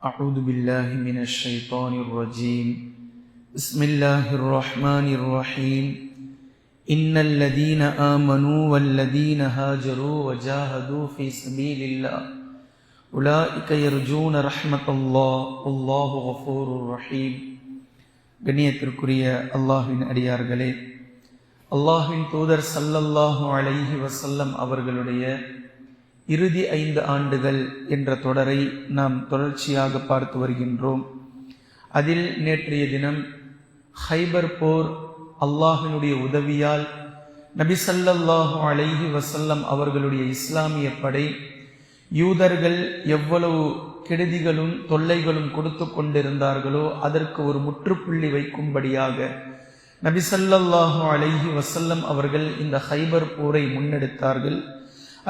أعوذ بالله من الشيطان الرجيم بسم الله الرحمن الرحيم إن الذين آمنوا والذين هاجروا وجاهدوا في سبيل الله أولئك يرجون رحمة الله والله غفور رحيم. கண்ணியத்திற்குரிய அல்லாஹ்வின் அடியார்களே, அல்லாஹ்வின் தூதர் ஸல்லல்லாஹு அலைஹி வஸல்லம் அவர்களுடைய இறுதி 5 ஆண்டுகள் என்ற தொடரை நாம் தொடர்ச்சியாக பார்த்து வருகின்றோம். அதில் நேற்றைய தினம் ஹைபர் போர் அல்லாஹ்வினுடைய உதவியால் நபி ஸல்லல்லாஹு அலைஹி வஸல்லம் அவர்களுடைய இஸ்லாமிய படை யூதர்கள் எவ்வளவு கெடுதிகளும் தொல்லைகளும் கொடுத்து கொண்டிருந்தார்களோ அதற்கு ஒரு முற்றுப்புள்ளி வைக்கும்படியாக நபி ஸல்லல்லாஹு அலைஹி வஸல்லம் அவர்கள் இந்த ஹைபர் போரை முன்னெடுத்தார்கள்.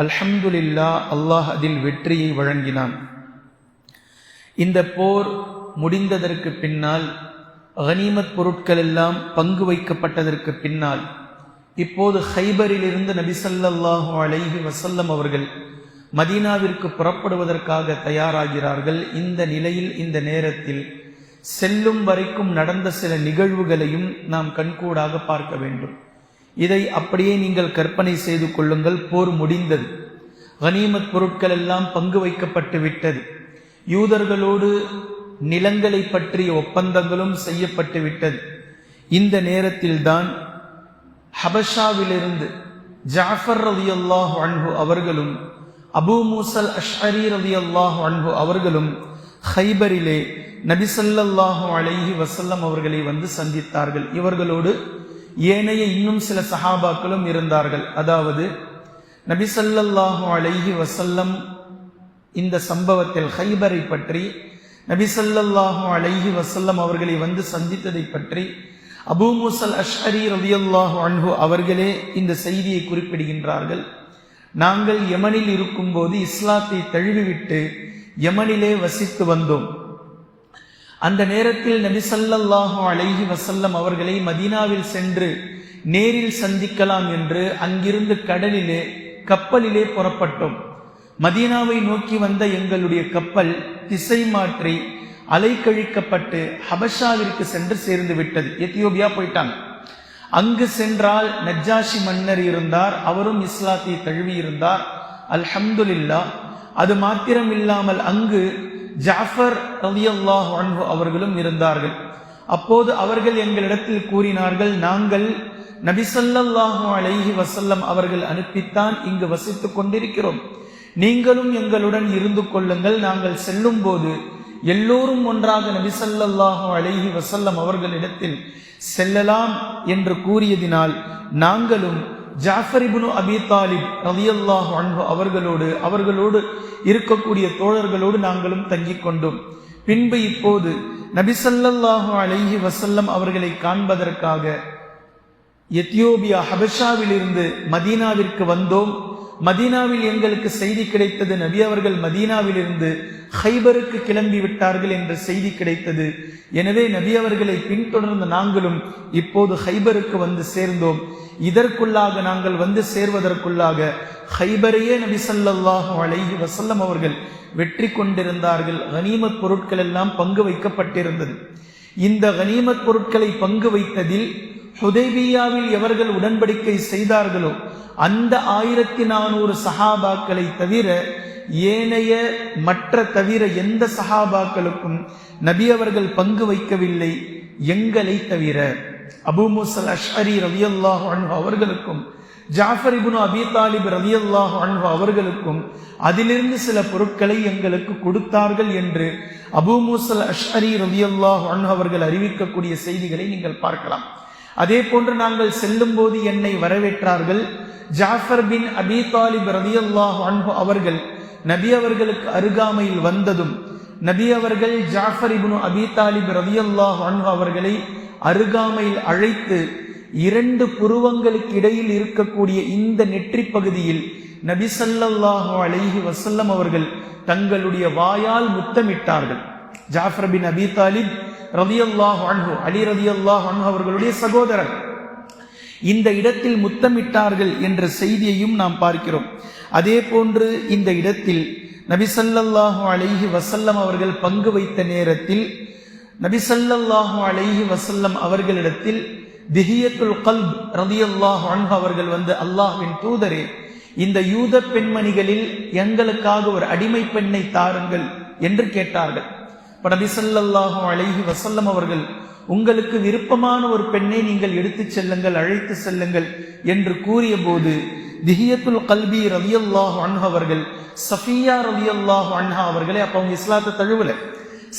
அல்ஹம்துலில்லாஹ், அல்லாஹ் அதில் வெற்றியை வழங்கினான். இந்த போர் முடிந்ததற்கு பின்னால், கனிமத் பொருட்கள் எல்லாம் பங்கு வைக்கப்பட்டதற்கு பின்னால், இப்போது ஹைபரிலிருந்து நபி ஸல்லல்லாஹு அலைஹி வஸல்லம் அவர்கள் மதீனாவிற்கு புறப்படுவதற்காக தயாராகிறார்கள். இந்த நிலையில், இந்த நேரத்தில் செல்லும் வரைக்கும் நடந்த சில நிகழ்வுகளையும் நாம் கண்கூடாக பார்க்க வேண்டும். இதை அப்படியே நீங்கள் கற்பனை செய்து கொள்ளுங்கள். போர் முடிந்தது, கனிமத் பொருட்கள் எல்லாம் பங்கு வைக்கப்பட்டு விட்டது, யூதர்களோடு நிலங்களை பற்றிய ஒப்பந்தங்களும் செய்யப்பட்டு விட்டது. இந்த நேரத்தில்தான் ஹபஷாவிலிருந்து ஜாஃபர் ரலியல்லாஹு அன்ஹு அவர்களும் அபூ மூஸல் அஷ்அரி ரலியல்லாஹு அன்ஹு அவர்களும் ஹைபரிலே நபி ஸல்லல்லாஹு அலைஹி வஸல்லம் அவர்களை வந்து சந்தித்தார்கள். இவர்களோடு ஏனைய இன்னும் சில சஹாபாக்களும் இருந்தார்கள். அதாவது நபி ஸல்லல்லாஹு அலைஹி வஸல்லம் இந்த சம்பவத்தில் ஹைபரை பற்றி, நபி ஸல்லல்லாஹு அலைஹி வஸல்லம் அவர்களை வந்து சந்தித்ததை பற்றி அபூ மூஸல் அஷ்அரி ரலியல்லாஹு அன்ஹு அவர்களே இந்த செய்தியை குறிப்பிடுகின்றார்கள். நாங்கள் யமனில் இருக்கும்போது இஸ்லாத்தை தழுவிவிட்டு யமனிலே வசித்து வந்தோம். அந்த நேரத்தில் நபி ஸல்லல்லாஹு அலைஹி வஸல்லம் அவர்களை மதீனாவில் சென்று நேரில் சந்திக்கலாம் என்று அங்கிருந்து கடலிலே கப்பலிலே புறப்பட்டோம். மதீனாவை நோக்கி வந்த எங்களுடைய கப்பல் திசை மாற்றி அலைக்கழிக்கப்பட்டு ஹபஷாவிற்கு சென்று சேர்ந்து விட்டது. எத்தியோப்பியா போயிட்டாங்க. அங்கு சென்றால் நஜ்ஜாஷி மன்னர் இருந்தார், அவரும் இஸ்லாத்தை தழுவி இருந்தார். அல்ஹம்துலில்லாஹ். அது மாத்திரம் இல்லாமல் அங்கு ஜாஃபர் ரலியல்லாஹு அன்ஹு அவர்களும் இருந்தார்கள். அப்போது அவர்கள் எங்களிடத்தில் கூறினார்கள், நாங்கள் நபி ஸல்லல்லாஹு அலைஹி வஸல்லம் அவர்கள் அனுப்பித்தான் இங்கு வசித்துக் கொண்டிருக்கிறோம், நீங்களும் எங்களுடன் இருந்து கொள்ளுங்கள், நாங்கள் செல்லும் போது எல்லோரும் ஒன்றாக நபி ஸல்லல்லாஹு அலைஹி வஸல்லம் அவர்களிடத்தில் செல்லலாம் என்று கூறியதினால் நாங்களும் ஜாஃபர் இப்னு அபீ தாலிப் ரலியல்லாஹு அன்ஹு அவர்களோடு இருக்கக்கூடிய தோழர்களோடு நாங்களும் தங்கிக் கொண்டோம். பின்பு இப்போது நபி ஸல்லல்லாஹு அலைஹி வஸல்லம் அவர்களை காண்பதற்காக எத்தியோப்பியா ஹபஷாவிலிருந்து மதீனாவிற்கு வந்தோம். மதீனாவில் எங்களுக்கு செய்தி கிடைத்தது, நபி அவர்கள் மதீனாவிலிருந்து ஹைபருக்கு கிளம்பி விட்டார்கள் என்ற செய்தி கிடைத்தது. எனவே நபி அவர்களை பின்தொடர்ந்த நாங்களும் இப்போது ஹைபருக்கு வந்து சேர்ந்தோம். இதற்குள்ளாக நாங்கள் வந்து சேர்வதற்குள்ளாக ஹைபரையே நபி ஸல்லல்லாஹு அலைஹி வஸல்லம் அவர்கள் வெற்றி கொண்டிருந்தார்கள். கனிமத் பொருட்கள் எல்லாம் பங்கு வைக்கப்பட்டிருந்தது. இந்த கனிமத் பொருட்களை பங்கு வைத்ததில் ஹுதைபியாவில் எவர்கள் உடன்படிக்கை செய்தார்களோ அந்த 1400 சஹாபாக்களை தவிர ஏனைய மற்ற தவிர எந்த சஹாபாக்களுக்கும் நபி அவர்கள் பங்கு வைக்கவில்லை, எங்களை தவிர. அபூ மூஸல் அஷ்அரி ரலியல்லாஹு அன்ஹு அவர்களுக்கும் ஜாஃபர் இப்னு அபீ தாலிப் ரலியல்லாஹு அன்ஹு அவர்களுக்கும் அதிலிருந்து சில பொருட்களை எங்களுக்கு கொடுத்தார்கள் என்று அபூ மூஸல் அஷ்அரி ரலியல்லாஹு அன்ஹு அவர்கள் அறிவிக்கக்கூடிய செய்திகளை நீங்கள் பார்க்கலாம். அதே போன்று நாங்கள் செல்லும் போது என்னை வரவேற்றார்கள். ஜாஃபர் பின் அபீ தாலிப் ரலியல்லாஹு அன்ஹு அவர்கள் நபி அவர்களுக்கு அருகாமையில் வந்ததும் நபி அவர்கள் ஜாஃபர் இப்னு அபீ தாலிப் ரலியல்லாஹு அன்ஹு அவர்களை அருகாமையில் அழைத்து 2 புருவங்களுக்கு இடையில் இருக்கக்கூடிய இந்த நெற்றி பகுதியில் நபி ஸல்லல்லாஹு அலைஹி வஸல்லம் அவர்கள் தங்களுடைய வாயால் முத்தமிட்டார்கள். ஜாஃபர் பின் அபீ தாலிப் ரலியல்லாஹு அன்ஹு, அலி ரலியல்லாஹு அன்ஹு அவர்களுடைய சகோதரர், இந்த இடத்தில் முத்தமிட்டார்கள் என்ற செய்தியையும் நாம் பார்க்கிறோம். அதே போன்று இந்த இடத்தில் நபி ஸல்லல்லாஹு அலைஹி வஸல்லம் அவர்கள் பங்கு வைத்த நேரத்தில் நபி ஸல்லல்லாஹு அலைஹி வஸல்லம் அவர்களிடத்தில் திஹியத்துல் கல்ப் ரலியல்லாஹு அன்ஹு அவர்கள் வந்து, அல்லாஹ்வின் தூதரே, இந்த யூத பெண்மணிகளில் எங்களுக்காக ஒரு அடிமை பெண்ணை தாருங்கள் என்று கேட்டார்கள். நபி ஸல்லல்லாஹு அலைஹி வஸல்லம் அவர்கள், உங்களுக்கு விருப்பமான ஒரு பெண்ணை நீங்கள் எடுத்துச் செல்லுங்கள், அழைத்து செல்லுங்கள் என்று கூறிய போது திஹியத்துல் கல்பி ரலியல்லாஹு அன்ஹு அவர்கள் சஃபியா ரலியல்லாஹு அன்ஹா அவர்களை, அப்ப அவங்க இஸ்லாத்தை தழுவல,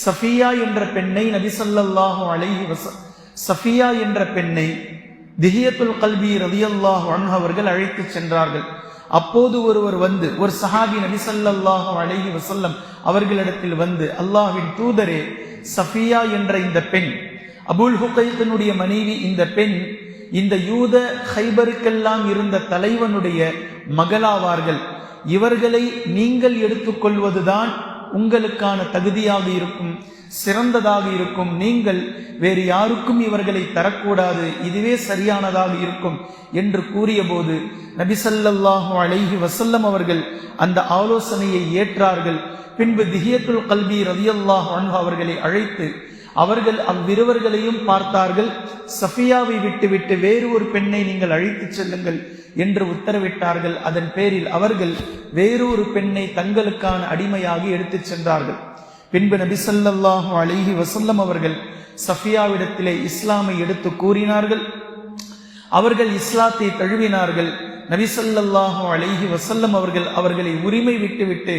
சஃபியா என்ற பெண்ணை நபி ஸல்லல்லாஹு அலைஹி வஸல்லம் சஃபியா என்ற பெண்ணை திஹியத்துல் கல்பி ரலியல்லாஹு அன்ஹு அவர்கள் அழைத்து சென்றார்கள். அப்போது ஒருவர் வந்து, ஒரு சஹாபி நபி ஸல்லல்லாஹு அலைஹி வஸல்லம் அவர்களிடத்தில் வந்து, அல்லாஹ்வின் தூதரே, சஃபியா என்ற இந்த பெண், அபுல் ஹுகைத்தினுடைய மனைவி இந்த பெண், இந்த யூத ஹைபருக்கெல்லாம் இருந்த தலைவனுடைய மகளாவார்கள். இவர்களை நீங்கள் எடுத்துக்கொள்வதுதான் உங்களுக்கான தகுதியாக இருக்கும், சிறந்ததாக இருக்கும். நீங்கள் வேறு யாருக்கும் இவர்களை தரக்கூடாது, இதுவே சரியானதாக இருக்கும் என்று கூறிய போது நபி ஸல்லல்லாஹு அலைஹி வஸல்லம் அவர்கள் அந்த ஆலோசனையை ஏற்றார்கள். பின்பு திஹியத்துல் கல்பி ரலியல்லாஹு அன்ஹு அவர்களை அழைத்து அவர்கள் அவ்விருவர்களையும் பார்த்தார்கள். சஃபியாவை விட்டுவிட்டு வேறு ஒரு பெண்ணை நீங்கள் அழைத்துச் செல்லுங்கள் என்று உத்தரவிட்டார்கள். அதன் பேரில் அவர்கள் வேறொரு பெண்ணை தங்களுக்கான அடிமையாக எடுத்துச் சென்றார்கள். பின்பு நபி ஸல்லல்லாஹு அலைஹி வஸல்லம் அவர்கள் சஃபியாவிடத்திலே இஸ்லாமை எடுத்து கூறினார்கள். அவர்கள் இஸ்லாத்தை தழுவினார்கள். நபி ஸல்லல்லாஹு அலைஹி வஸல்லம் அவர்கள் அவர்களை உரிமை விட்டுவிட்டு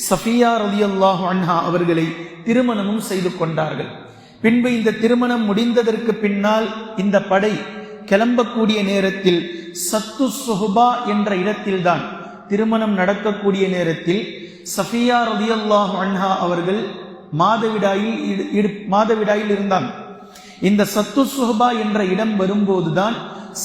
சஃபியா ரலியல்லாஹு அன்ஹா அவர்களை திருமணமும் செய்து கொண்டார்கள். பின்பு இந்த திருமணம் முடிந்ததற்கு பின்னால் இந்த படை கிளம்பக்கூடிய நேரத்தில் சத்து சுஹ்பா என்ற இடத்தில்தான் திருமணம் நடக்கக்கூடிய நேரத்தில் சஃபியா ரலியல்லாஹு அன்ஹா அவர்கள் மாதவிடாயில் இருந்தாங்க. இந்த சத்து சுஹ்பா என்ற இடம் வரும்போதுதான்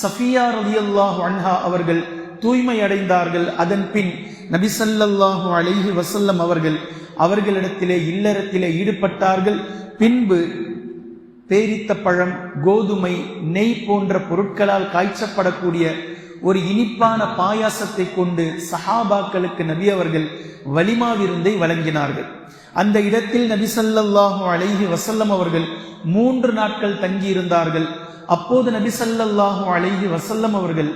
சஃபியா ரலியல்லாஹு அன்ஹா அவர்கள் தூய்மை அடைந்தார்கள். அதன் பின் நபி ஸல்லல்லாஹு அலைஹி வஸல்லம் அவர்கள் அவர்களிடத்திலே இல்லறத்திலே ஈடுபட்டார்கள். பின்பு பேரித்த பழம், கோதுமை, நெய் போன்ற பொருட்களால் காய்ச்சப்படக்கூடிய ஒரு இனிப்பான பாயாசத்தை கொண்டு சஹாபாக்களுக்கு நபி அவர்கள் வலிமா விருந்தை வழங்கினார்கள். அந்த இடத்தில் நபி ஸல்லல்லாஹு அலைஹி வஸல்லம் அவர்கள் 3 நாட்கள் தங்கியிருந்தார்கள். அப்போது நபி ஸல்லல்லாஹு அலைஹி வஸல்லம் அவர்கள்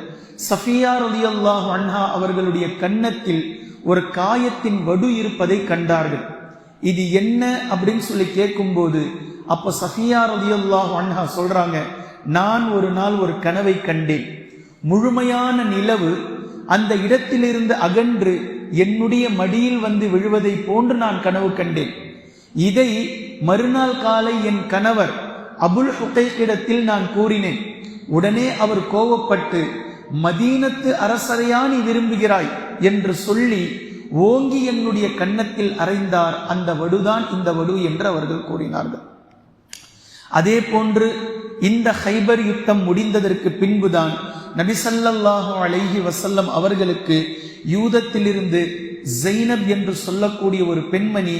சஃபியா ரலியல்லாஹு அன்ஹா அவர்களுடைய கன்னத்தில் ஒரு காயத்தின் வடு இருப்பதை கண்டார்கள். இது என்ன அப்படின்னு சொல்லி கேட்கும்போது அப்ப சஃபியா ரலியல்லாஹு அன்ஹா சொல்றாங்க, நான் ஒரு நாள் ஒரு கனவை கண்டேன். முழுமையான நிலவு அந்த இடத்திலிருந்து அகன்று என்னுடைய மடியில் வந்து விழுவதை போன்று நான் கனவு கண்டேன். இதை மறுநாள் காலை என் கணவர் அபுல் ஹுகைக்கிடத்தில் நான் கூறினேன். உடனே அவர் கோபப்பட்டு, மதீனத்து அரசரையா நீ விரும்புகிறாய் என்று சொல்லி ஓங்கி என்னுடைய கன்னத்தில் அறைந்தார். அந்த வடுதான் இந்த வடு என்று அவர்கள் கூறினார்கள். அதே போன்று இந்த ஹைபர் யுத்தம் முடிந்ததற்கு பின்புதான் நபி ஸல்லல்லாஹு அலைஹி வஸல்லம் அவர்களுக்கு யூதத்திலிருந்து ஜைனப் என்று சொல்லக்கூடிய ஒரு பெண்மணி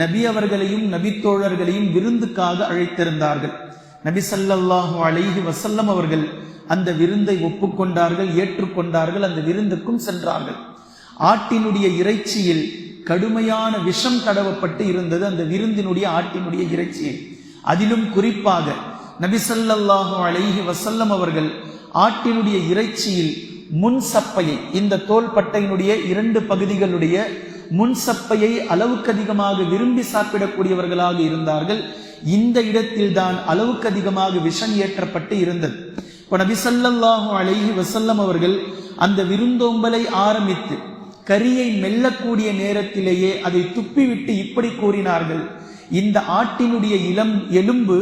நபி அவர்களையும் நபி தோழர்களையும் விருந்துக்காக அழைத்திருந்தார்கள். நபி ஸல்லல்லாஹு அலைஹி வஸல்லம் அவர்கள் அந்த விருந்தை ஒப்புக்கொண்டார்கள், ஏற்றுக்கொண்டார்கள். அந்த விருந்துக்கும் சென்றார்கள். ஆட்டினுடைய இறைச்சியில் கடுமையான விஷம் தடவப்பட்டு இருந்தது அந்த விருந்தினுடைய ஆட்டினுடைய இறைச்சியில். அதிலும் குறிப்பாக நபி ஸல்லல்லாஹு அலைஹி வஸல்லம் அவர்கள் ஆட்டினுடைய இறைச்சியில் முன்சப்பையை, இந்த தோள்பட்டையினுடைய 2 பகுதிகளுடைய முன்சப்பையை அளவுக்கு அதிகமாக விரும்பி சாப்பிடக்கூடியவர்களாக இருந்தார்கள். இந்த இடத்தில் தான் அளவுக்கு அதிகமாக விஷம் ஏற்றப்பட்டு இருந்தது. இப்போ நபி ஸல்லல்லாஹு அலைஹி வஸல்லம் அவர்கள் அந்த விருந்தோம்பலை ஆரம்பித்து கரியை மெல்லக்கூடிய நேரத்திலேயே அதை துப்பிவிட்டு இப்படி கூறினார்கள், இந்த ஆட்டினுடைய எலும்பு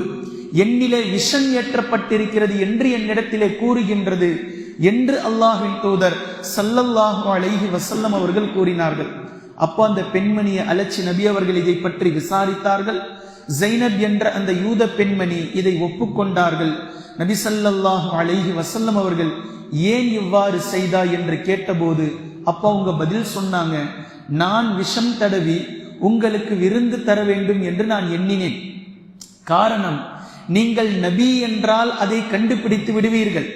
என்னிலே விஷம் ஏற்றப்பட்டிருக்கிறது என்று என்னிடத்திலே கூறுகின்றது என்று அல்லாஹ்வின் தூதர் ஸல்லல்லாஹு அலைஹி வஸல்லம் அவர்கள் கூறினார்கள். அப்போ அந்த பெண்மணியை அழைச்சி நபி அவர்கள் இதை பற்றி விசாரித்தார்கள். ஜைனப் என்ற அந்த யூத பெண்மணி இதை ஒப்புக்கொண்டார்கள். நபி ஸல்லல்லாஹு அலைஹி வஸல்லம் அவர்கள் ஏன் இவ்வாறு செய்தா என்று கேட்டபோது அப்போ அவங்க பதில் சொன்னாங்க, நான் விஷம் தடவி உங்களுக்கு விருந்து தர வேண்டும் என்று நான் எண்ணினேன். காரணம், நீங்கள் நபி என்றால் அதை கண்டுபிடித்து விடுவீர்கள்,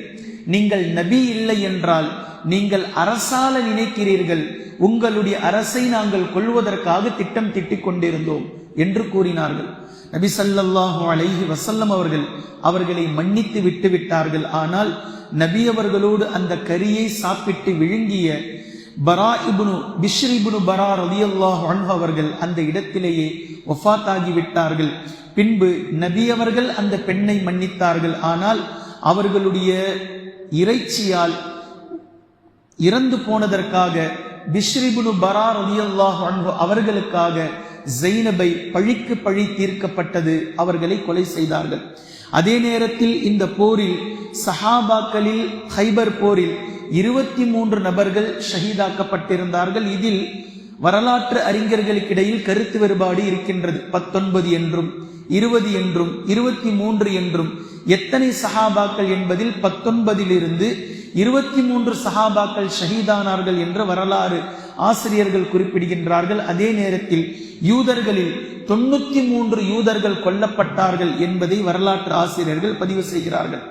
நீங்கள் நபி இல்லை என்றால் நீங்கள் அரசால நினைக்கிறீர்கள், உங்களுடைய அரசை நாங்கள் கொள்வதற்காக திட்டம் திட்டிக் கொண்டிருந்தோம் என்று கூறினார்கள். நபி ஸல்லல்லாஹு அலைஹி வஸல்லம் அவர்களை மன்னித்து விட்டு விட்டார்கள். ஆனால் நபி அவர்களோடு அந்த கரியை சாப்பிட்டு விழுங்கிய பிஷ்ர் இப்னு பரா ரலியல்லாஹு அன்ஹு அவர்கள் அந்த இடத்திலேயே வஃபாத்தாகி விட்டார்கள். பின்பு நபி அவர்கள் அந்த பெண்ணை மன்னித்தார்கள். ஆனால் அவர்களுடைய இறைச்சியால் இறந்து போனதற்காக பிஷ்ர் இப்னு பரா ரலியல்லாஹு அன்ஹு அவர்களுக்காக ஜைனபை பழிக்கு பழி தீர்க்கப்பட்டது. அவர்களை கொலை செய்தார்கள். அதே நேரத்தில் இந்த போரில் சஹாபாக்களில் ஹைபர் போரில் 23 நபர்கள் ஷஹீதாக்கப்பட்டிருந்தார்கள். இதில் வரலாற்று அறிஞர்களுக்கிடையில் கருத்து வேறுபாடு இருக்கின்றது. 19 என்றும் 20 என்றும் 23 என்றும் எத்தனை சஹாபாக்கள் என்பதில் 19 23 சஹாபாக்கள் ஷஹீதானார்கள் என்ற வரலாறு ஆசிரியர்கள் குறிப்பிடுகின்றார்கள். அதே நேரத்தில் யூதர்களில் 93 யூதர்கள் கொல்லப்பட்டார்கள் என்பதை வரலாற்று ஆசிரியர்கள் பதிவு செய்கிறார்கள்.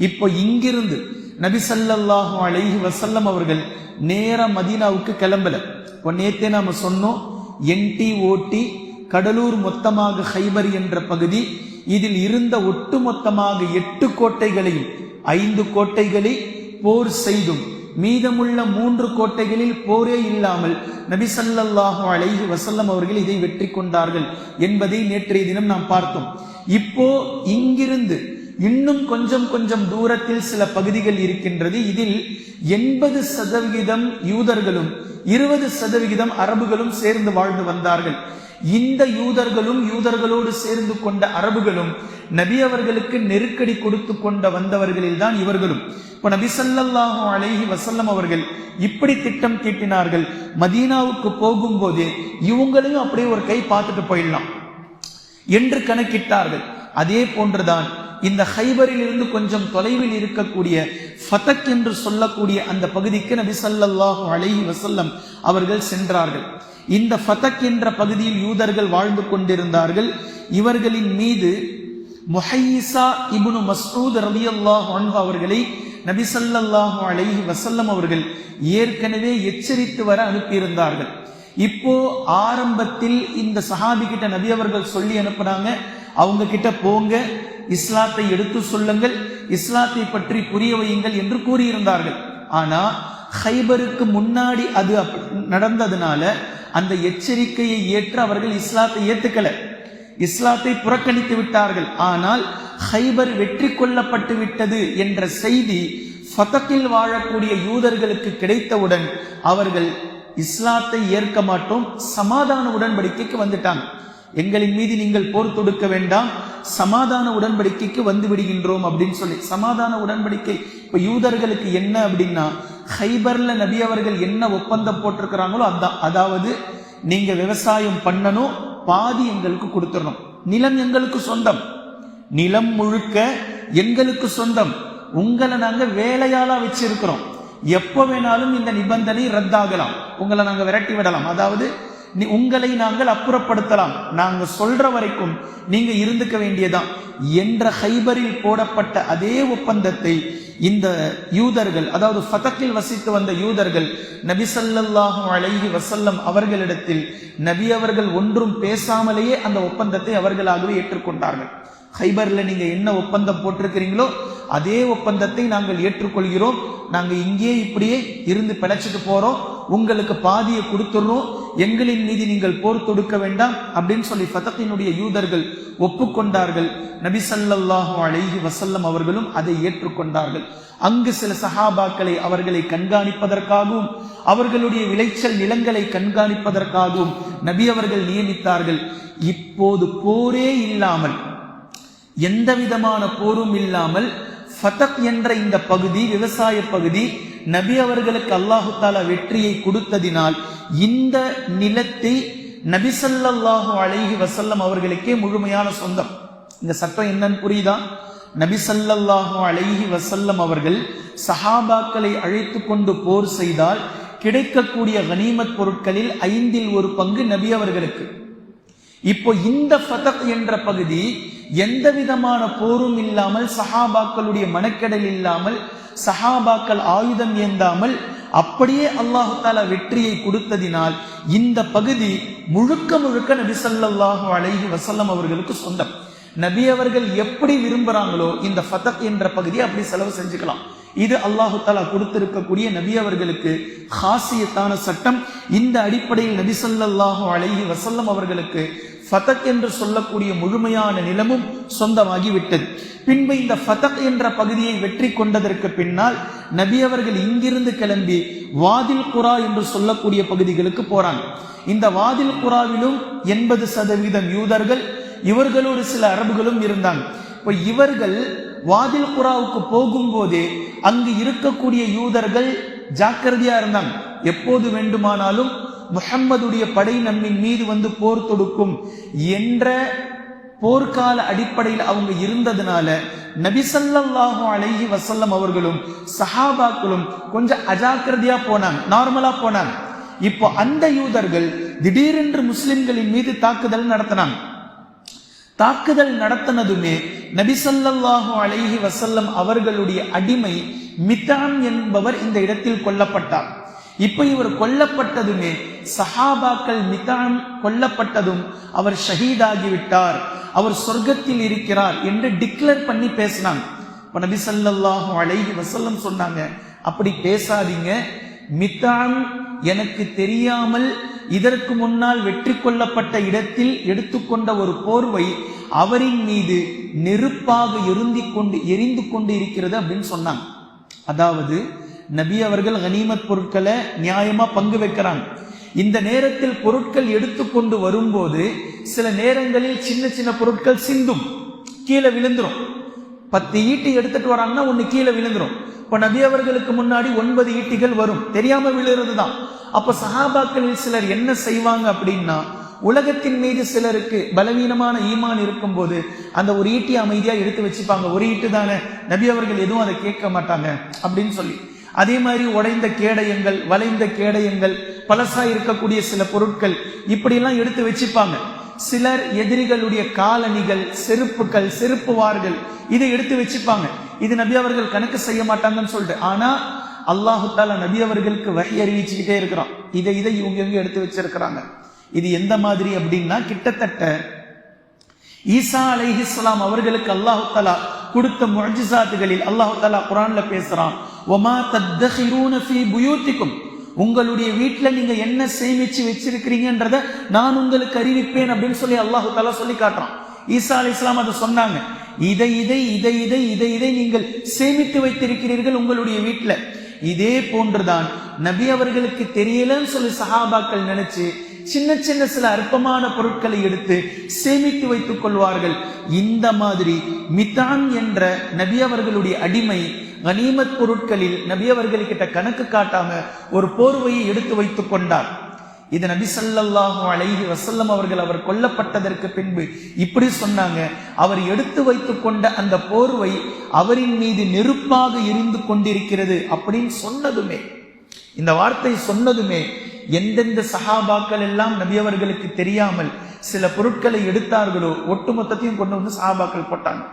இப்போ இங்கிருந்து நபி ஸல்லல்லாஹு அலைஹி வஸல்லம் அவர்கள் நேர மதீனாவுக்கு கிளம்பல. இப்போ நேத்தே நாம சொன்னோம், NTOT கடலூர் மொத்தமாக ஹைபர் என்ற பகுதி, இதில் இருந்த ஒட்டுமொத்தமாக 8 கோட்டைகளையும் 5 கோட்டைகளை போர் செய்தும் மீதமுள்ள 3 கோட்டைகளில் போரே இல்லாமல் நபி ஸல்லல்லாஹு அலைஹி வஸல்லம் அவர்கள் இதை வெற்றி கொண்டார்கள் என்பதை நேற்றைய தினம் நாம் பார்த்தோம். இப்போ இங்கிருந்து இன்னும் கொஞ்சம் கொஞ்சம் தூரத்தில் சில பகுதிகள் இருக்கின்றது. இதில் 80% யூதர்களும் 20% அரபுகளும் சேர்ந்து வாழ்ந்து வந்தார்கள். இந்த யூதர்களும் யூதர்களோடு சேர்ந்து கொண்ட அரபுகளும் நபி அவர்களுக்கு நெருக்கடி கொடுத்து கொண்ட வந்தவர்களில் தான் இவர்களும். இப்ப நபி ஸல்லல்லாஹு அலைஹி வஸல்லம் அவர்கள் இப்படி திட்டம் தீட்டினார்கள். மதீனாவுக்கு போகும்போதே இவங்களையும் அப்படியே ஒரு கை பார்த்துட்டு போயிடலாம் என்று கணக்கிட்டார்கள். அதே போன்றுதான் இந்த ஹைபரில் இருந்து கொஞ்சம் தொலைவில் இருக்கக்கூடிய ஃபதக் என்று சொல்லக்கூடிய அந்த பகுதிக்கு நபி ஸல்லல்லாஹு அலைஹி வஸல்லம் அவர்கள் சென்றார்கள். இந்த ஃபதக் என்ற பகுதியில் யூதர்கள் வாழ்ந்து கொண்டிருந்தார்கள். இவர்களின் மீது முஹையிஸா இப்னு மஸ்ஊத் ரலியல்லாஹு அன்ஹு அவர்களை நபி ஸல்லல்லாஹு அலைஹி வஸல்லம் அவர்கள் ஏற்கனவே எச்சரித்து வர அனுப்பியிருந்தார்கள். இப்போ ஆரம்பத்தில் இந்த சஹாபி கிட்ட நபி அவர்கள் சொல்லி அனுப்புனாங்க, அவங்க கிட்ட போங்க, இஸ்லாத்தை எடுத்து சொல்லுங்கள், இஸ்லாத்தை பற்றி புரிய வையுங்கள் என்று கூறியிருந்தார்கள். ஆனா ஹைபருக்கு முன்னாடி அது நடந்ததுனால அந்த எச்சரிக்கையை ஏற்று அவர்கள் இஸ்லாத்தை ஏத்துக்கல, இஸ்லாத்தை புறக்கணித்து விட்டார்கள். ஆனால் ஹைபர் வெற்றி கொள்ளப்பட்டு விட்டது என்ற செய்தி ஃபதக்கில் வாழக்கூடிய யூதர்களுக்கு கிடைத்தவுடன் அவர்கள் இஸ்லாத்தை ஏற்க மாட்டோம், சமாதான உடன்படிக்கைக்கு வந்துட்டாங்க. எங்களின் மீது நீங்கள் போர் தொடுக்க வேண்டாம், சமாதான உடன்படிக்கைக்கு வந்து விடுகின்றோம் அப்படின்னு சொல்லி. சமாதான உடன்படிக்கை இப்ப யூதர்களுக்கு என்ன அப்படின்னா, ஹைபர்ல நபி அவர்கள் என்ன ஒப்பந்தம் போட்டிருக்கிறாங்களோ அதான். அதாவது நீங்க விவசாயம் பண்ணணும், பாதி எங்களுக்கு கொடுத்துடணும், நிலம் எங்களுக்கு சொந்தம், நிலம் முழுக்க எங்களுக்கு சொந்தம், உங்களை நாங்க வேலையாளா வச்சிருக்கிறோம், எப்ப வேணாலும் இந்த நிபந்தனை ரத்தாகலாம், உங்களை நாங்க விரட்டி விடலாம், அதாவது உங்களை நாங்கள் அப்புறப்படுத்தலாம், நாங்க சொல்ற வரைக்கும் நீங்க இருந்துக்க வேண்டியதான் என்ற ஹைபரில் போடப்பட்ட அதே ஒப்பந்தத்தை இந்த யூதர்கள், அதாவது ஃபதக்கில் வசித்து வந்த யூதர்கள் நபி ஸல்லல்லாஹு அலைஹி வஸல்லம் அவர்களிடத்தில் நபி அவர்கள் ஒன்றும் பேசாமலேயே அந்த ஒப்பந்தத்தை அவர்களாகவே ஏற்றுக்கொண்டார்கள். ஹைபர்ல நீங்க என்ன ஒப்பந்தம் போட்டிருக்கிறீங்களோ அதே ஒப்பந்தத்தை நாங்கள் ஏற்றுக்கொள்கிறோம், நாங்க இங்கே இப்படியே இருந்து பிழைச்சிட்டு போறோம், உங்களுக்கு பாதியை கொடுத்துடுறோம், எங்களின் மீது நீங்கள் போர் தொடுக்க வேண்டாம் அப்படின்னு சொல்லி ஃபதக்கினுடைய யூதர்கள் ஒப்புக்கொண்டார்கள். நபி ஸல்லல்லாஹு அலைஹி வஸல்லம் அவர்களும் அதை ஏற்றுக்கொண்டார்கள். அங்கு சில சஹாபாக்களை அவர்களை கண்காணிப்பதற்காகவும் அவர்களுடைய விளைச்சல் நிலங்களை கண்காணிப்பதற்காகவும் நபி அவர்கள் நியமித்தார்கள். இப்போது போரே இல்லாமல், எந்த விதமான போரும் இல்லாமல் ஃபதக் என்ற இந்த பகுதி, விவசாய பகுதி, நபி அவர்களுக்கு அல்லாஹு தஆலா வெற்றியை கொடுத்ததினால் இந்த நிலத்தை நபி ஸல்லல்லாஹு அலைஹி வஸல்லம் அவர்களுக்கே முழுமையான சொந்தம். இந்த சட்டம் என்னன்னு புரியுதா? நபி ஸல்லல்லாஹு அலைஹி வஸல்லம் அவர்கள் சஹாபாக்களை அழைத்து கொண்டு போர் செய்தால் கிடைக்கக்கூடிய கனிமத் பொருட்களில் 1/5 நபி அவர்களுக்கு. இப்போ இந்த ஃபதக் என்ற பகுதி எந்த விதமான போரும் இல்லாமல், சஹாபாக்களுடைய மனக்கெடல் இல்லாமல், சஹாபாக்கள் ஆயுதம் ஏந்தாமல் அப்படியே அல்லாஹு தஆலா வெற்றியை கொடுத்ததினால் இந்த பகுதி முழுக்க முழுக்க நபி ஸல்லல்லாஹு அலைஹி வஸல்லம் அவர்களுக்கு சொந்தம். நபி அவர்கள் எப்படி விரும்புறாங்களோ இந்த ஃபதக் என்ற பகுதியை அப்படி செலவு செஞ்சுக்கலாம். இது அல்லாஹு தஆலா கொடுத்திருக்கக்கூடிய நபி அவர்களுக்கு காசியத்தான சட்டம். இந்த அடிப்படையில் நபி ஸல்லல்லாஹு அலைஹி வஸல்லம் அவர்களுக்கு ஃபதக் என்று சொல்லக்கூடிய முழுமையான நிலமும் சொந்தமாகி விட்டது. பின்பு இந்த ஃபதக் என்ற பகுதியை வெற்றி கொண்டதற்கு பின்னால் நபி அவர்கள் இங்கிருந்து கிளம்பி வாதில் குரா என்று சொல்லக்கூடிய பகுதிகளுக்கு போறாங்க. இந்த வாதில் குராவிலும் 80% யூதர்கள், இவர்களோடு சில அரபுகளும் இருந்தாங்க. இப்போ இவர்கள் வாதில் குராவுக்கு போகும்போதே அங்கு இருக்கக்கூடிய யூதர்கள் ஜாக்கிரதையா இருந்தாங்க. எப்போது வேண்டுமானாலும் முஹம்மதுடைய படை நம்மின் மீது வந்து போர் தொடுக்கும் என்ற போர்க்கால அடிப்படையில் அவங்க இருந்ததுனால நபி ஸல்லல்லாஹு அலைஹி வஸல்லம் அவர்களும் சஹாபாக்களும் கொஞ்சம் அஜாக்கிரதையா போனாங்க, நார்மலா போனாங்க. இப்போ அந்த யூதர்கள் திடீரென்று முஸ்லிம்களின் மீது தாக்குதல் நடத்தினாங்க. தாக்குதல் நடத்தினதுமே நபி ஸல்லல்லாஹு அலைஹி வஸல்லம் அவர்களுடைய அடிமை மித்ஆம் என்பவர் இந்த இடத்தில் கொல்லப்பட்டார். இப்ப இவர் கொல்லப்பட்டதுமே சஹாபாக்கள் மித்ஆம் கொல்லப்பட்டதும் அவர் ஷஹீதாகிவிட்டார், அவர் சொர்க்கத்தில் இருக்கிறார் என்று டிக்ளேர் பண்ணி பேசினாங்க. இப்ப நபி ஸல்லல்லாஹு அலைஹி வஸல்லம் சொன்னாங்க, அப்படி பேசாதீங்க. மித்ஆம் எனக்கு தெரியாமல் இதற்கு முன்னால் வெற்றி கொள்ளப்பட்ட இடத்தில் எடுத்துக்கொண்ட ஒரு போர்வை அவரின் மீது நெருப்பாக எரிந்து கொண்டு இருக்கிறது அப்படின்னு சொன்னாங்க. அதாவது நபி அவர்கள் கனிமத் பொருட்களை நியாயமா பங்கு வைக்கிறாங்க. இந்த நேரத்தில் பொருட்கள் எடுத்துக்கொண்டு வரும்போது சில நேரங்களில் சின்ன சின்ன பொருட்கள் சிந்தும், கீழே விழுந்துரும். 10 ஈட்டி எடுத்துட்டு வராங்கன்னா 1 கீழே விழுந்துரும். இப்ப நபி அவர்களுக்கு முன்னாடி 9 ஈட்டிகள் வரும், தெரியாம விழுறது தான். அப்ப சஹாபாக்களில் சிலர் என்ன செய்வாங்க அப்படின்னா, உலகத்தின் மீது சிலருக்கு பலவீனமான ஈமான் இருக்கும் போது அந்த ஒரு ஈட்டி அமைதியா எடுத்து வச்சுப்பாங்க. ஒரு ஈட்டு தானே, நபி அவர்கள் எதுவும் அதை கேட்க மாட்டாங்க அப்படின்னு சொல்லி. அதே மாதிரி உடைந்த கேடயங்கள், வளைந்த கேடயங்கள், பழசா இருக்கக்கூடிய சில பொருட்கள் இப்படியெல்லாம் எடுத்து வச்சுப்பாங்க. சிலர் எதிரிகளுடைய காலணிகள், செருப்புகள், செருப்புவார்கள் இதை எடுத்து வச்சுப்பாங்க. இது நபி அவர்கள் கணக்கு செய்ய மாட்டாங்கன்னு சொல்லிட்டு. ஆனா அல்லாஹு தஆலா நபி அவர்களுக்கு வஹி அறிவிச்சுக்கிட்டே இருக்கிறான். இதை இவங்க எடுத்து வச்சிருக்கிறாங்க. இது எந்த மாதிரி அப்படின்னா, கிட்டத்தட்ட ஈசா அலைஹிஸ்ஸலாம் அவர்களுக்கு அல்லாஹு தஆலா கொடுத்த முஅஜிஸாத்துகளில் அல்லாஹு தஆலா குர்ஆன்ல பேசுறான், வமா தத்தகிரூன ஃபீ புயூத்திக்கும், உங்களுடைய வீட்டுல நீங்க என்ன சேமிச்சு வச்சிருக்கிறீங்கன்றத நான் உங்களுக்கு அறிவிப்பேன் அப்படின்னு சொல்லி அல்லாஹு தஆலா சொல்லி காட்டுறான். ஈசா அலைஹிஸ்ஸலாம் அதை சொன்னாங்க, இதை நீங்கள் சேமித்து வைத்திருக்கிறீர்கள் உங்களுடைய வீட்டுல. இதே போன்றுதான் நபி அவர்களுக்கு தெரியலன்னு சொல்லி சஹாபாக்கள் நினைச்சு சின்ன சின்ன சில அற்பமான பொருட்களை எடுத்து சேமித்து வைத்துக் கொள்வார்கள். இந்த மாதிரி மித்ஆம் என்ற நபி அவர்களுடைய அடிமை கனிமத் பொருட்களில் நபி அவர்களிட்ட கணக்கு காட்டாம ஒரு போர்வையை எடுத்து வைத்துக் கொண்டார். இது நபி ஸல்லல்லாஹு அலைஹி வஸல்லம் அவர்கள் அவர் கொல்லப்பட்டதற்கு பின்பு இப்படி சொன்னாங்க, அவர் எடுத்து வைத்துக் கொண்ட அந்த போர்வை அவரின் மீது நெருப்பாக எரிந்து கொண்டிருக்கிறது அப்படின்னு சொன்னதுமே, இந்த வார்த்தை சொன்னதுமே எந்தெந்த சஹாபாக்கள் எல்லாம் நபி அவர்களுக்கு தெரியாமல் சில பொருட்களை எடுத்தார்களோ ஒட்டுமொத்தத்தையும் கொண்டு வந்து சஹாபாக்கள் போட்டாங்க.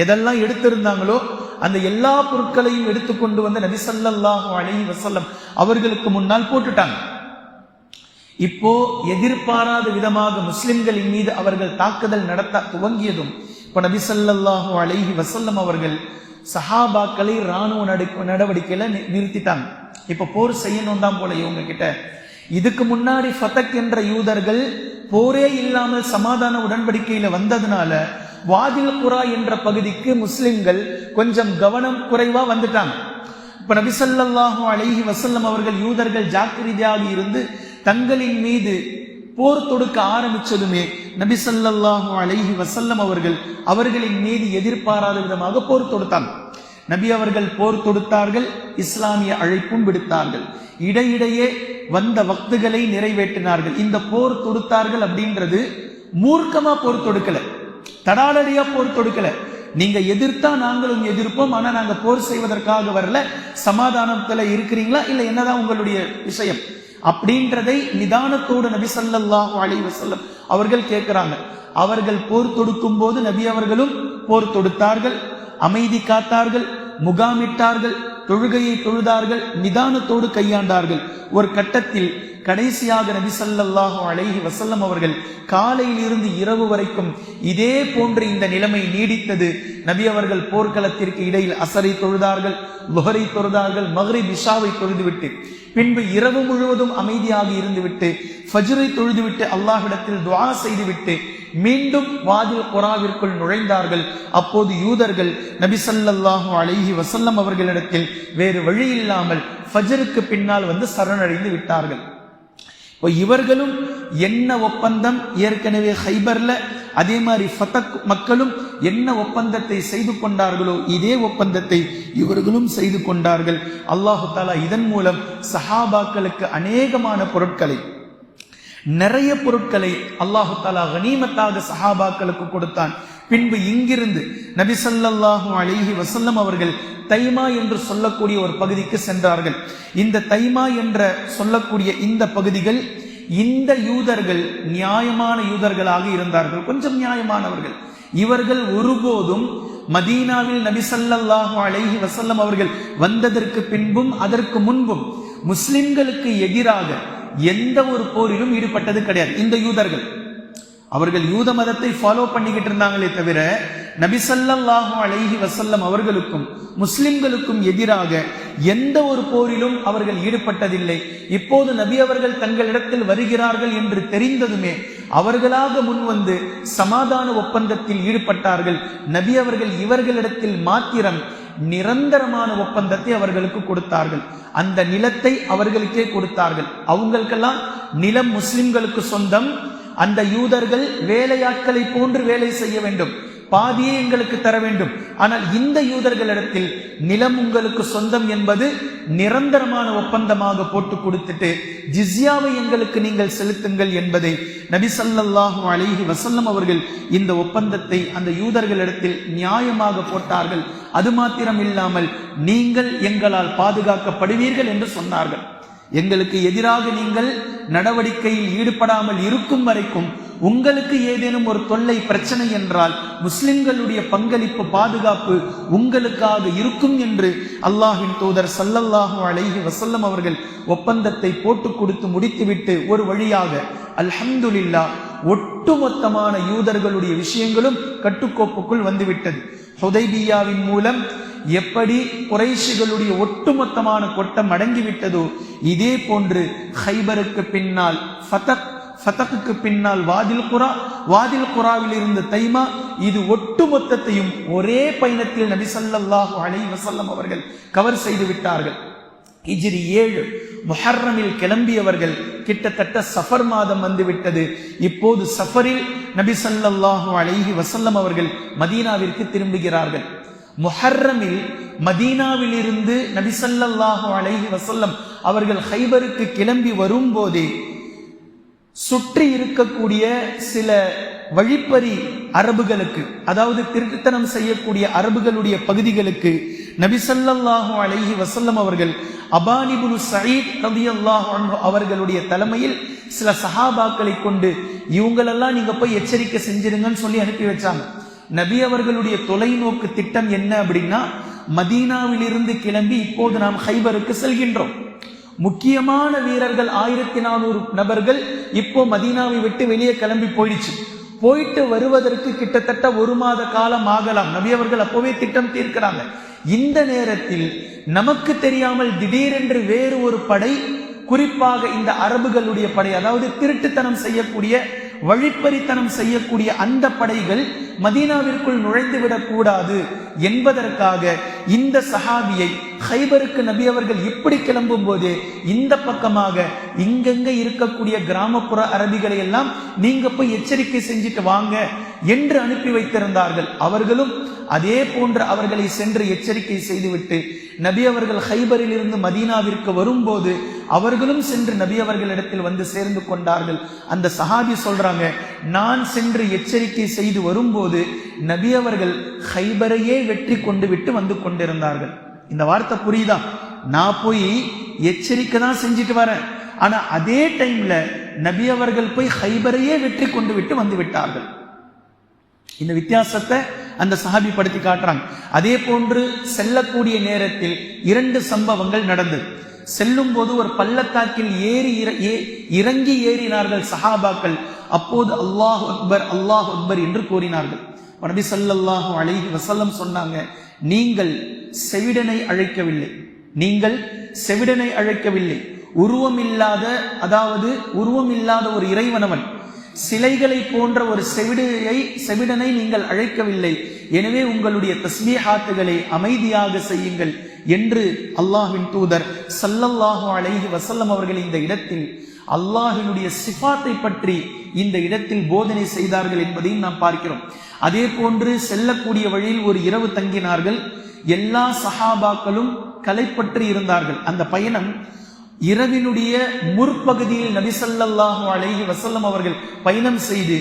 எதெல்லாம் எடுத்திருந்தாங்களோ அந்த எல்லா பொருட்களையும் எடுத்துக்கொண்டு வந்து நபி ஸல்லல்லாஹு அலைஹி வஸல்லம் அவர்களுக்கு முன்னால் போட்டுட்டாங்க. இப்போ எதிர்பாராத விதமாக முஸ்லிம்களின் மீது அவர்கள் தாக்குதல் நடத்த துவங்கியதும் இப்ப நபி ஸல்லல்லாஹு அலைஹி வஸல்லம் அவர்கள் சஹாபாக்களை ராணுவ நடவடிக்கையில நிறுத்திட்டாங்க. இப்ப போர் செய்யணும் தான் போல இவங்க கிட்ட. இதுக்கு முன்னாடி ஃபதக் என்ற யூதர்கள் போரே இல்லாமல் சமாதான உடன்படிக்கையில வந்ததுனால வாதில் குரா என்ற பகுதிக்கு முஸ்லிம்கள் கொஞ்சம் கவனம் குறைவா வந்துட்டாங்க. இப்ப நபி ஸல்லல்லாஹு அலைஹி வஸல்லம் அவர்கள் யூதர்கள் ஜாக்கிரதையாக இருந்து தங்களின் மீது போர் தொடுக்க ஆரம்பிச்சதுமே நபி ஸல்லல்லாஹு அலைஹி வஸல்லம் அவர்களின் மீது எதிர்பாராத விதமாக போர் தொடுத்தாங்க. நபி அவர்கள் போர் தொடுத்தார்கள், இஸ்லாமிய அழைப்பும் விடுத்தார்கள், இடையிடையே வந்த வக்துகளை நிறைவேற்றினார்கள். இந்த போர் தொடுத்தார்கள் அப்படின்றது மூர்க்கமா போர் தொடுக்கல, தடாலடியா போர் தொடுக்கல. நீங்க எதிர்த்தா நாங்களும் எதிர்ப்போம், ஆனா நாங்க போர் செய்வதற்காக வரல, சமாதானத்துல இருக்கிறீங்களா இல்ல என்னதான் உங்களுடைய விஷயம் அப்படின்றதை நிதானத்தோடு நபி ஸல்லல்லாஹு அலைஹி வஸல்லம் அவர்கள் கேட்கிறாங்க. அவர்கள் போர் தொடுக்கும் போது நபி அவர்களும் போர் தொடுத்தார்கள், அமைதி காத்தார்கள், முகாமிட்டார்கள், தொழுகையை தொழுதார்கள், நிதானத்தோடு கையாண்டார்கள். ஒரு கட்டத்தில் கடைசியாக நபி ஸல்லல்லாஹு அலைஹி வஸல்லம் அவர்கள் காலையில் இருந்து இரவு வரைக்கும் இதே போன்று இந்த நிலைமை நீடித்தது. நபி அவர்கள் போர்க்களத்திற்கு இடையில் அசரை தொழுதார்கள், லுஹரை தொழுதார்கள், மக்ரிப் இஷாவை தொழுதுவிட்டு பின்பு இரவு முழுவதும் அமைதியாக இருந்துவிட்டு ஃபஜ்ரை தொழுதுவிட்டு அல்லாஹ்விடத்தில் துஆ செய்துவிட்டு மீண்டும் வாதில் குராவிற்குள் நுழைந்தார்கள். அப்போது யூதர்கள் நபி ஸல்லல்லாஹு அலைஹி வஸல்லம் அவர்களிடத்தில் வேறு வழி இல்லாமல் ஃபஜ்ருக்கு பின்னால் வந்து சரணடைந்து விட்டார்கள். இவர்களும் என்ன ஒப்பந்தம் ஏற்கனவே ஹைபர்ல அதே மாதிரி ஃபதக் மக்களும் என்ன ஒப்பந்தத்தை செய்து கொண்டார்களோ இதே ஒப்பந்தத்தை இவர்களும் செய்து கொண்டார்கள். அல்லாஹு தஆலா இதன் மூலம் சஹாபாக்களுக்கு அநேகமான பொருட்களை, நிறைய பொருட்களை அல்லாஹு தஆலா கனிமத்தாக சஹாபாக்களுக்கு கொடுத்தான். பின்பு இங்கிருந்து நபி ஸல்லல்லாஹு அலைஹி வஸல்லம் அவர்கள் தைமா என்று சொல்லக்கூடிய ஒரு பகுதிக்கு சென்றார்கள். இந்த தைமா என்ற சொல்லக்கூடிய இந்த பகுதிகள், இந்த யூதர்கள் நியாயமான யூதர்களாக இருந்தார்கள், கொஞ்சம் நியாயமானவர்கள். இவர்கள் ஒருபோதும் மதீனாவில் நபி ஸல்லல்லாஹு அலைஹி வஸல்லம் அவர்கள் வந்ததற்கு பின்பும் அதற்கு முன்பும் முஸ்லிம்களுக்கு எதிராக எந்த ஒரு போரிலும் ஈடுபட்டது கிடையாது. இந்த யூதர்கள் அவர்கள் யூத மதத்தை ஃபாலோ பண்ணிக்கிட்டு இருந்தாங்களே தவிர நபி ஸல்லல்லாஹு அலைஹி வஸல்லம் அவர்களுக்கும் முஸ்லிம்களுக்கும் எதிராக எந்த ஒரு போரிலும் அவர்கள் ஈடுபட்டதில்லை. இப்போது நபி அவர்கள் தங்களிடத்தில் வருகிறார்கள் என்று தெரிந்ததுமே அவர்களாக முன்வந்து சமாதான ஒப்பந்தத்தில் ஈடுபட்டார்கள். நபி அவர்கள் இவர்களிடத்தில் மாத்திரம் நிரந்தரமான ஒப்பந்தத்தை அவர்களுக்கு கொடுத்தார்கள். அந்த நிலத்தை அவர்களுக்கே கொடுத்தார்கள். அவங்களுக்கெல்லாம் நிலம் முஸ்லிம்களுக்கு சொந்தம். அந்த யூதர்கள் வேலையாட்களை போன்று வேலை செய்ய வேண்டும், பாதியை எங்களுக்கு தர வேண்டும். ஆனால் இந்த யூதர்களிடத்தில் நிலம் உங்களுக்கு சொந்தம் என்பது நிரந்தரமான ஒப்பந்தமாக போட்டு கொடுத்துட்டு ஜிஸ்யாவை எங்களுக்கு நீங்கள் செலுத்துங்கள் என்பதை நபி ஸல்லல்லாஹு அலைஹி வஸல்லம் அவர்கள் இந்த ஒப்பந்தத்தை அந்த யூதர்களிடத்தில் நியாயமாக போட்டார்கள். அது மாத்திரம் இல்லாமல் நீங்கள் எங்களால் பாதுகாக்கப்படுவீர்கள் என்று சொன்னார்கள். எங்களுக்கு எதிராக நீங்கள் நடவடிக்கையில் ஈடுபடாமல் இருக்கும் வரைக்கும் உங்களுக்கு ஏதேனும் ஒரு தொல்லை பிரச்சனை என்றால் முஸ்லிம்களுடைய பங்களிப்பு பாதுகாப்பு உங்களுக்காக இருக்கும் என்று அல்லாஹ்வின் தூதர் ஸல்லல்லாஹு அலைஹி வஸல்லம் அவர்கள் ஒப்பந்தத்தை போட்டு கொடுத்து முடித்துவிட்டு ஒரு வழியாக அல்ஹம்துலில்லாஹ் ஒட்டுமொத்தமான யூதர்களுடைய விஷயங்களும் கட்டுக்கோப்புக்குள் வந்துவிட்டது. ஹுதைபியாவின் மூலம் எப்படி குறைஷிகளுடைய ஒட்டுமொத்தமான கொட்டம் அடங்கிவிட்டதோ இதே போன்று ஹைபருக்கு பின்னால் ஃபதக்கு பின்னால் வாதில் குராவில் இருந்த தைமா, இது ஒட்டுமொத்தத்தையும் ஒரே பயணத்தில் நபி ஸல்லல்லாஹு அலைஹி வஸல்லம் அவர்கள் கவர் செய்து விட்டார்கள். ஹிஜ்ரி 7 முஹர்ரமில் கிளம்பியவர்கள் கிட்டத்தட்ட சஃபர் மாதம் வந்துவிட்டது. இப்போது சஃபரில் நபி ஸல்லல்லாஹு அலைஹி வஸல்லம் அவர்கள் மதீனாவிற்கு திரும்புகிறார்கள். முஹர்ரமில் மதீனாவில் இருந்து நபி ஸல்லல்லாஹு அலைஹி வஸல்லம் அவர்கள் ஹைபருக்கு கிளம்பி வரும்போதே சுற்றி இருக்கக்கூடிய சில வழிப்பறி அரபுகளுக்கு, அதாவது திருட்டுத்தனம் செய்யக்கூடிய அரபுகளுடைய பகுதிகளுக்கு நபி ஸல்லல்லாஹு அலைஹி வஸல்லம் அவர்கள் அபான் இப்னு ஸஈத் ரலியல்லாஹு அன்ஹு அவர்களுடைய தலைமையில் சில சஹாபாக்களை கொண்டு இவங்களெல்லாம் நீங்க போய் எச்சரிக்கை செஞ்சிருங்கன்னு சொல்லி அனுப்பி வச்சாங்க. நபி அவர்களுடைய தொலைநோக்கு திட்டம் என்ன அப்படின்னா, மதீனாவில் இருந்து கிளம்பி இப்போது நாம் ஹைபருக்கு செல்கின்றோம். முக்கியமான வீரர்கள் 1400 நபர்கள் இப்போ மதீனாவை விட்டு வெளியே கிளம்பி போயிட்டு வருவதற்கு கிட்டத்தட்ட 1 மாத காலம் ஆகலாம். நபி அவர்கள் அப்போவே திட்டம் தீர்க்கிறாங்க. இந்த நேரத்தில் நமக்கு தெரியாமல் திடீரென்று வேறு ஒரு படை, குறிப்பாக இந்த அரபுகளுடைய படை, அதாவது திருட்டுத்தனம் செய்யக்கூடிய வழிப்பறித்தனம் செய்யக்கூடிய அந்த படைகள் மதீனாவிற்குள் நுழைந்துவிடக் கூடாது என்பதற்காக இந்த சஹாபியை ஹைபருக்கு நபி அவர்கள் இப்படி கிளம்பும் போது இந்த பக்கமாக இங்கெங்க இருக்கக்கூடிய கிராமப்புற அரபிகளை எல்லாம் நீங்க போய் எச்சரிக்கை செஞ்சுட்டு வாங்க என்று அனுப்பி வைத்திருந்தார்கள். அவர்களும் அதே போன்று அவர்களை சென்று எச்சரிக்கை செய்துவிட்டு நபி அவர்கள் ஹைபரில் இருந்து மதீனாவிற்கு வரும்போது அவர்களும் சென்று நபி அவர்களிடத்தில் வந்து சேர்ந்து கொண்டார்கள். அந்த சஹாபி சொல்றாங்க, நான் சென்று எச்சரிக்கை செய்து வரும்போது நபி அவர்கள் ஹைபரையே வெற்றி கொண்டு விட்டு வந்து கொண்டிருந்தார்கள். இந்த வார்த்தை புரியுதா? நான் போய் எச்சரிக்கை தான் செஞ்சுட்டு வரேன், ஆனா அதே டைம்ல நபி அவர்கள் போய் ஹைபரையே வெற்றி கொண்டு விட்டு வந்து விட்டார்கள். இந்த வித்தியாசத்தை அந்த சஹாபி படுத்தி காட்டுறாங்க. அதே போன்று செல்லக்கூடிய நேரத்தில் 2 சம்பவங்கள் நடந்தது. செல்லும் போது ஒரு பள்ளத்தாக்கில் இறங்கி ஏறினார்கள் சஹாபாக்கள். அப்போது அல்லாஹ் அக்பர் அல்லாஹ் அக்பர் என்று கூறினார்கள். நபி ஸல்லல்லாஹு அலைஹி வஸல்லம் சொன்னாங்க, நீங்கள் செவிடனை அழைக்கவில்லை, நீங்கள் செவிடனை அழைக்கவில்லை. உருவமில்லாத ஒரு இறைவனவன், சிலைகளை போன்ற ஒரு செவிடனை நீங்கள் அழைக்கவில்லை. எனவே உங்களுடைய தஸ்பீஹாத்துகளை அமைதியாக செய்யுங்கள் என்று அல்லாஹ்வின் தூதர் ஸல்லல்லாஹு அலைஹி வஸல்லம் அவர்கள் இந்த இடத்தில் அல்லாஹ்வினுடைய சிஃபாத்தை பற்றி இந்த இடத்தில் போதனை செய்தார்கள் என்பதையும் நாம் பார்க்கிறோம். அதே போன்று செல்லக்கூடிய வழியில் ஒரு இரவு தங்கினார்கள். எல்லா சஹாபாக்களும் களைப்பற்று இருந்தார்கள். அந்த பயணம் இரவினுடைய முற்பகுதியில் நபி ஸல்லல்லாஹு அலைஹி வஸல்லம் அவர்கள் பயணம் செய்து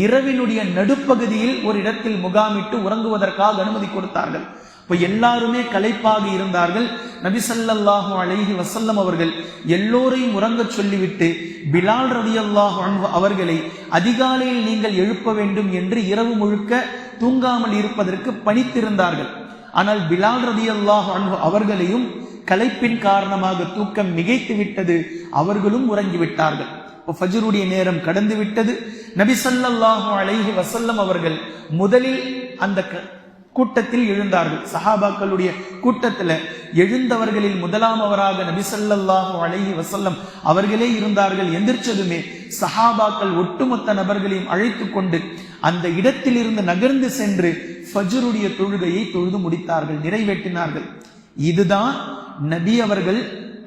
இரவினுடைய நடுப்பகுதியில் ஒரு இடத்தில் முகாமிட்டு உறங்குவதற்காக அனுமதி கொடுத்தார்கள். இப்ப எல்லாருமே களைப்பாக இருந்தார்கள். நபி ஸல்லல்லாஹு அலைஹி வஸல்லம் அவர்கள் எல்லோரையும் உறங்கச் சொல்லிவிட்டு பிலால் ரலியல்லாஹு அன்ஹு அவர்களை அதிகாலையில் நீங்கள் எழுப்ப வேண்டும் என்று இரவு முழுக்க தூங்காமல் இருப்பதற்கு பணித்திருந்தார்கள். ஆனால் பிலால் ரலியல்லாஹு அன்ஹு அவர்களையும் களைப்பின் காரணமாக தூக்கம் மிகைத்து விட்டது. அவர்களும் உறங்கிவிட்டார்கள். ஃபஜ்ருடைய நேரம் கடந்து விட்டது. நபி ஸல்லல்லாஹு அலைஹி வஸல்லம் அவர்கள் முதலில் அந்த கூட்டத்தில் எழுந்தார்கள். சஹாபாக்களுடைய கூட்டத்தில் எழுந்தவர்களில் முதலாமவராக நபி ஸல்லல்லாஹு அலைஹி வஸல்லம் அவர்களே இருந்தார்கள். எந்திரிச்சதுமே சஹாபாக்கள் ஒட்டுமொத்த நபர்களையும் அழைத்து கொண்டு அந்த இடத்தில் இருந்து நகர்ந்து சென்று ஃபஜ்ருடைய தொழுகையை தொழுது முடித்தார்கள், நிறைவேற்றினார்கள். இதுதான் நபி அவர்கள்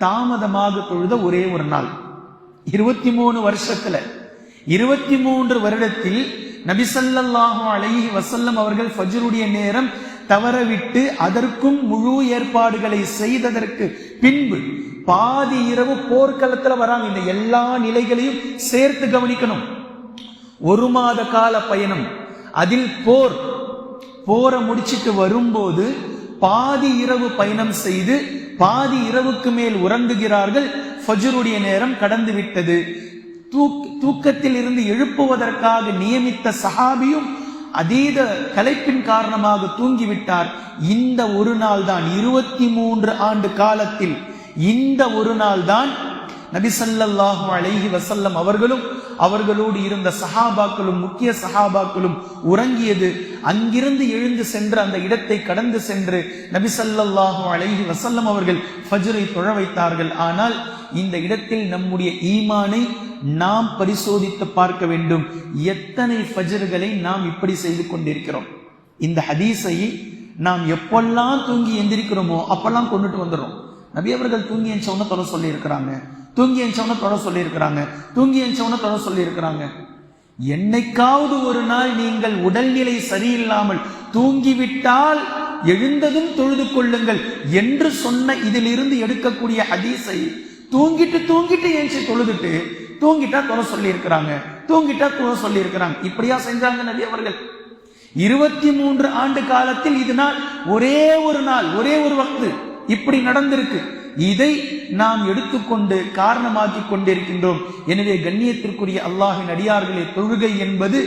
தாமதமாக தொழுத ஒரே ஒரு நாள். 23 வருஷத்துல 23 வருடத்தில் நபி ஸல்லல்லாஹு அலைஹி வஸல்லம் அவர்கள் ஃபஜ்ருடைய நேரம் தவறவிட்டு அதற்கும் முழு ஏற்பாடுகளை செய்ததற்கு பின்பு பாதி இரவு போர்க்களத்துல வராங்க. இந்த எல்லா நிலைகளையும் சேர்த்து கவனிக்கணும். 1 மாத கால பயணம், அதில் போரை முடிச்சிட்டு வரும்போது பாதி இரவு பயணம் செய்து பாதி இரவுக்கு மேல் உறங்குகிறார்கள். ஃபஜ்ருடைய நேரம் கடந்து விட்டது. தூக்கத்தில் இருந்து எழுப்புவதற்காக நியமித்த சஹாபியும் அதீத களைப்பின் காரணமாக தூங்கிவிட்டார். இந்த ஒரு நாள் தான் 23 ஆண்டு காலத்தில் இந்த ஒரு நாள் தான் நபி ஸல்லல்லாஹு அலைஹி வஸல்லம் அவர்களும் அவர்களோடு இருந்த சஹாபாக்களும் முக்கிய சஹாபாக்களும் உறங்கியது. அங்கிருந்து எழுந்து சென்று அந்த இடத்தை கடந்து சென்று நபி ஸல்லல்லாஹு அலைஹி வஸல்லம் அவர்கள் ஃபஜ்ரை தொழ வைத்தார்கள். ஆனால் இந்த இடத்தில் நம்முடைய ஈமானை நாம் பரிசோதித்து பார்க்க வேண்டும். எத்தனை ஃபஜ்ர்களை நாம் இப்படி செய்து கொண்டிருக்கிறோம்? இந்த ஹதீஸை நாம் எப்பெல்லாம் தூங்கி எந்திரிக்கிறோமோ அப்பெல்லாம் கொண்டுட்டு வந்துடுறோம். நபி அவர்கள் தூங்கி எஞ்சவன தொலை சொல்லி இருக்கிறாங்க, தூங்கி எஞ்சவன தொலை சொல்லி இருக்கிறாங்க, தூங்கி எஞ்சவன தொலை சொல்லி இருக்கிறாங்க. என்னைக்காவது ஒரு நாள் நீங்கள் உடல்நிலை சரியில்லாமல் தூங்கிவிட்டால் எழுந்ததும் தொழுது கொள்ளுங்கள் என்று சொன்ன இதிலிருந்து எடுக்கக்கூடிய ஹதீஸை தூங்கிட்டு ஏஞ்சி தொழுதுட்டு தூங்கிட்டா தொலை சொல்லி இருக்கிறாங்க, தூங்கிட்டா தொலை சொல்லி இருக்கிறாங்க. இப்படியா செஞ்சாங்க நபி அவர்கள்? 23 ஆண்டு காலத்தில் இது நாள் ஒரே ஒரு நாள் ஒரே ஒரு வக்து இப்படி நடந்திருக்கு. இதை நாம் எடுத்துக்கொண்டு காரணமாக்கி கொண்டிருக்கின்றோம். எனவே கண்ணியத்திற்குரிய அல்லாஹ்வின் அடியார்களே, தொழுகை என்பது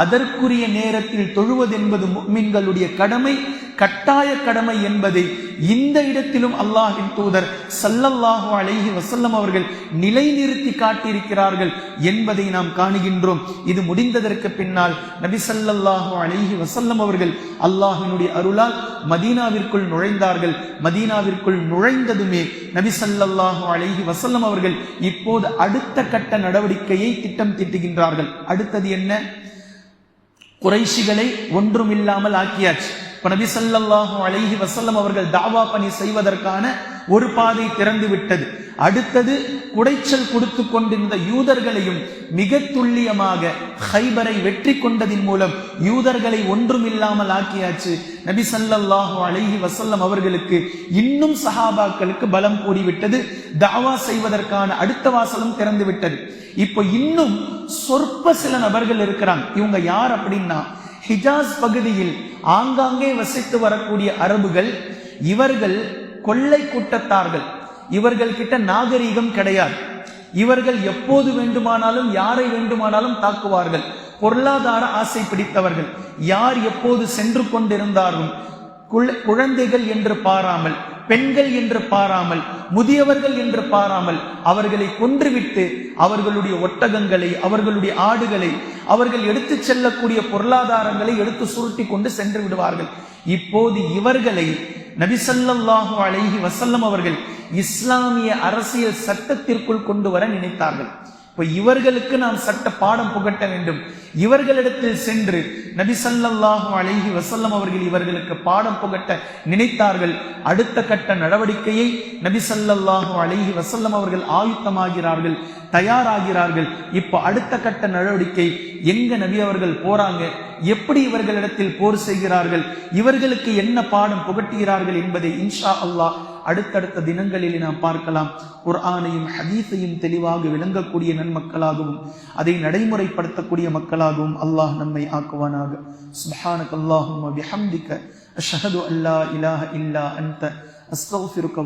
அதற்குரிய நேரத்தில் தொழுவது என்பது முஃமின்களுடைய கடமை, கட்டாய கடமை என்பதை இந்த இடத்திலும் அல்லாஹ்வின் தூதர் ஸல்லல்லாஹு அலைஹி வஸல்லம் அவர்கள் நிலைநிறுத்தி காட்டியிருக்கிறார்கள் என்பதை நாம் காணுகின்றோம். இது முடிந்ததற்கு பின்னால் நபி ஸல்லல்லாஹு அலைஹி வஸல்லம் அவர்கள் அல்லாஹ்வினுடைய அருளால் மதீனாவிற்குள் நுழைந்தார்கள். மதீனாவிற்குள் நுழைந்ததுமே நபி ஸல்லல்லாஹு அலைஹி வஸல்லம் அவர்கள் இப்போது அடுத்த கட்ட நடவடிக்கையை திட்டம் தீட்டுகின்றார்கள். அடுத்தது என்ன? குறைஷிகளை ஒன்றும் இல்லாமல் ஆக்கியாச்சு. நபி ஸல்லல்லாஹு அலைஹி வஸல்லம் அவர்கள் தாவா பணி செய்வதற்கான ஒரு பாதை திறந்து விட்டது. அடுத்தது குடைச்சல் கொடுத்து கொண்டிருந்த யூதர்களையும் மிக துல்லியமாக ஹைபரை வெற்றி கொண்டதின் மூலம் யூதர்களை ஒன்றும் இல்லாமல் ஆக்கியாச்சு. நபி ஸல்லல்லாஹு அலைஹி வஸல்லம் அவர்களுக்கு இன்னும் சஹாபாக்களுக்கு பலம் கூடிவிட்டது. தாவா செய்வதற்கான அடுத்த வாசலும் திறந்து விட்டது. இப்போ இன்னும் சொற்ப சில நபர்கள் இருக்கிறாங்க. இவங்க யார் அப்படின்னா, ஹிஜாஸ் பகுதியில் ஆங்காங்கே வசித்து வரக்கூடிய அரபுகள். இவர்கள் கொள்ளை கூட்டத்தார்கள். இவர்கள் கிட்ட நாகரீகம் கிடையாது. இவர்கள் எப்போது வேண்டுமானாலும் யாரை வேண்டுமானாலும் தாக்குவார்கள். பொருளாதார ஆசை பிடித்தவர்கள். யார் எப்போது சென்று கொண்டிருந்தாலும் குழந்தைகள் என்று பாராமல், பெண்கள் என்று பாராமல், முதியவர்கள் என்று பாராமல் அவர்களை கொன்றுவிட்டு அவர்களுடைய ஒட்டகங்களை, அவர்களுடைய ஆடுகளை, அவர்கள் எடுத்துச் செல்லக்கூடிய பொருளாதாரங்களை எடுத்து சுருட்டி கொண்டு சென்று விடுவார்கள். இப்போது இவர்களை நபி ஸல்லல்லாஹு அலைஹி வஸல்லம் அவர்கள் இஸ்லாமிய அரசியல் சட்டத்திற்குள் கொண்டு வர நினைத்தார்கள். இப்ப இவர்களுக்கு நாம் சட்ட பாடம் புகட்ட வேண்டும். இவர்களிடத்தில் சென்று நபி ஸல்லல்லாஹு அலைஹி வஸல்லம் அவர்கள் இவர்களுக்கு பாடம் புகட்ட நினைத்தார்கள். அடுத்த கட்ட நடவடிக்கையை நபி ஸல்லல்லாஹு அலைஹி வஸல்லம் அவர்கள் ஆயுத்தமாகிறார்கள், தயாராகிறார்கள். இப்போ அடுத்த கட்ட நடவடிக்கை, எங்க நபி அவர்கள் போறாங்க, எப்படி இவர்களிடத்தில் போர் செய்கிறார்கள், இவர்களுக்கு என்ன பாடம் புகட்டுகிறார்கள் என்பதை இன்ஷா அல்லாஹ் அடுத்தடுத்த தினங்களில் நாம் பார்க்கலாம். குர்ஆனையும் ஹதீஸையும் தெளிவாக விளங்கக்கூடிய நன்மக்களாகவும் அதை நடைமுறைப்படுத்தக்கூடிய மக்களாகவும் அல்லாஹ் நம்மை ஆக்குவானாக. சுப்ஹானக அல்லாஹும்ம பிஹம்திக அஷ்ஹது அல்லா இலாஹ இல்லா அன்த அஸ்தக்ஃபிருக